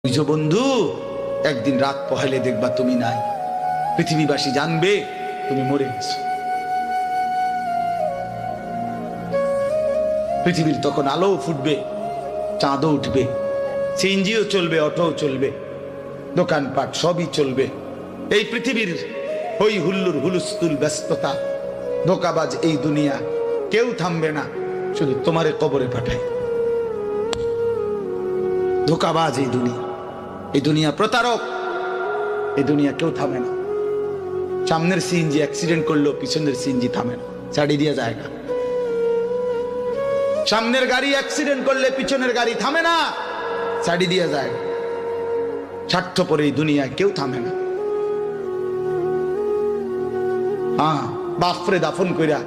বুঝো বন্ধু, একদিন রাত পহেলে দেখবা তুমি নাই, পৃথিবীবাসী জানবে তুমি মরে গেছো। পৃথিবীর তখন আলো ফুটবে, চাঁদও উঠবে, সিএনজিও চলবে, অটোও চলবে, দোকানপাট সবই চলবে। এই পৃথিবীর হই হুল্লুর হুলুস্থুল ব্যস্ততা, ধোকাবাজ এই দুনিয়া, কেউ থামবে না, শুধু তোমারে কবরে পাঠায়। ধোকাবাজ এই দুনিয়া, এই দুনিয়া প্রতারক, এই দুনিয়া কেউ থামে না। সামনের সিএনজি অ্যাক্সিডেন্ট করলো, পিছনের সিএনজি থামে না, ছাড়ি দিয়ে যায় না। সামনের গাড়ি অ্যাক্সিডেন্ট করলে পিছনের গাড়ি থামে না, ছাড়ি দিয়ে যায়। স্বার্থপর এই দুনিয়ায় কেউ থামে না। হ্যাঁ, বাপরে দাফন কইরা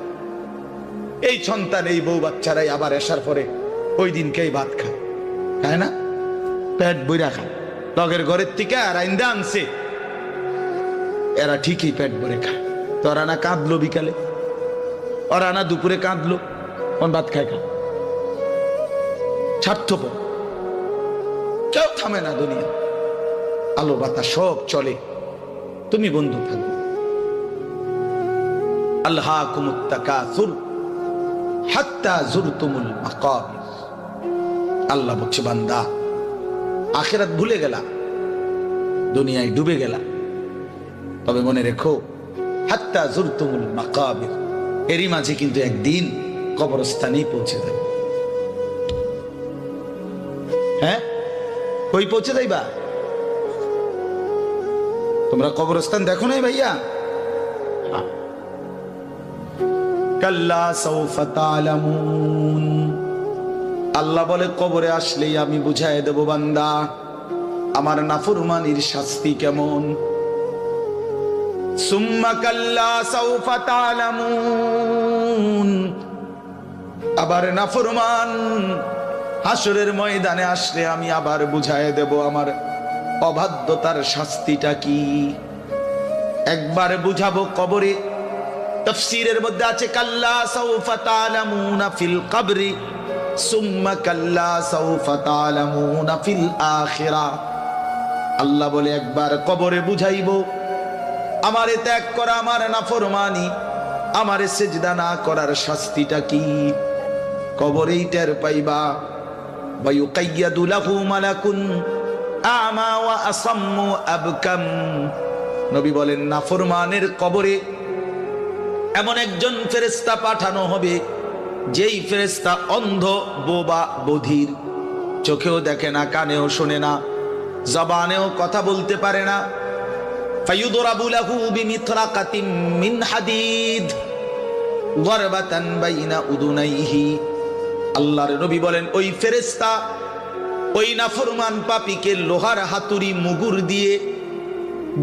এই সন্তান, এই বউ বাচ্চারাই আবার আসার পরে ওই দিনকেই ভাত খায়, তাই না? পেট বইরা খায়, লগের ঘরের থেকে আর আইন্দা আনছে, এরা ঠিকই পেট ভরে খায়। তো ওরা না কাঁদলো বিকালে, ওরা না দুপুরে কাঁদলো, কোন ভাত খায় খা। স্বার্থপর, কেউ থামে না দুনিয়া, আলো বাতাস সব চলে, তুমি বন্ধু থাকবে। আল্লাহকুমুত তাকাসুর হাত্তা যুরতুমুল মাকাবির। আল্লাহ বলছে, বান্দা আখিরাত ভুলে গেলা, দুনিয়ায় ডুবে গেলা, তবে মনে রেখো হাত্তা যুরতুমুল মাকাবির, এরই মাঝে কিন্তু একদিন কবরস্থানেই পৌঁছে যাবে। হ্যাঁ, কই পৌঁছে যাইবা? তোমরা কবরস্থান দেখো নাই ভাইয়া? কাল্লা সাউফা তা'লামুন। আল্লাহ বলে, কবরে আসলেই আমি বুঝাই দেব বান্দা আমার নাফরমানির শাস্তি কেমন। সুম্মা কাল্লা সাউফা তা'লামুন। আবার নাফরমান হাসরের ময়দানে আসলে আমি আবার বুঝাই দেব আমার অবাধ্যতার শাস্তিটা কি। একবার বুঝাবো কবরে। তাফসীরের মধ্যে আছে কাল্লা সাউফা তা'লামুনা ফিল কবরি সুম্মা কাল্লা সাউফা তা'লামুনা ফিল আখিরাহ। আল্লাহ বলে, একবার কবরে বুঝাইবো আমারে ত্যাগ করা, আমার নাফরমানি, আমারে সিজদা না করার শাস্তিটা কি। কবরেই টের পাইবা। ওয়ায়ুকাইয়াদু লাহু মালাকুন আমা ওয়া আসাম্মু আবকাম। নবী বলেন, নাফরমানের কবরে এমন একজন ফেরেশতা পাঠানো হবে, যেই ফেরেশতা অন্ধ, বোবা, বধির, চোখেও দেখে না, কানেও শোনে না, জবানেও কথা বলতে পারে না। ফায়ুদরাবু লাহু বিমিতরাকাতিন মিন হাদিদ গরবাতান বাইনা উদুনাইহি। আল্লাহর নবী বলেন, ওই ফেরেশতা ওই নাফরমান পাপীকে লোহার হাতুড়ি মুগুর দিয়ে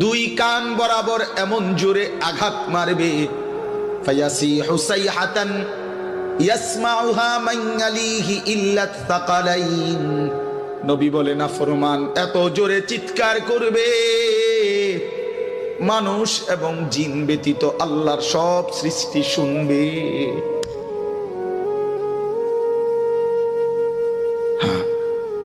দুই কান বরাবর এমন জোরে আঘাত মারবে, ফায়াসিহু সাইহাতান ইয়াসমাউহা মান ইয়ালিহি ইল্লা তাকালাইন। নবী বলে, নাফরমান এত জোরে চিৎকার করবে, মানুষ এবং জিন ব্যতীত আল্লাহর সব সৃষ্টি শুনবে।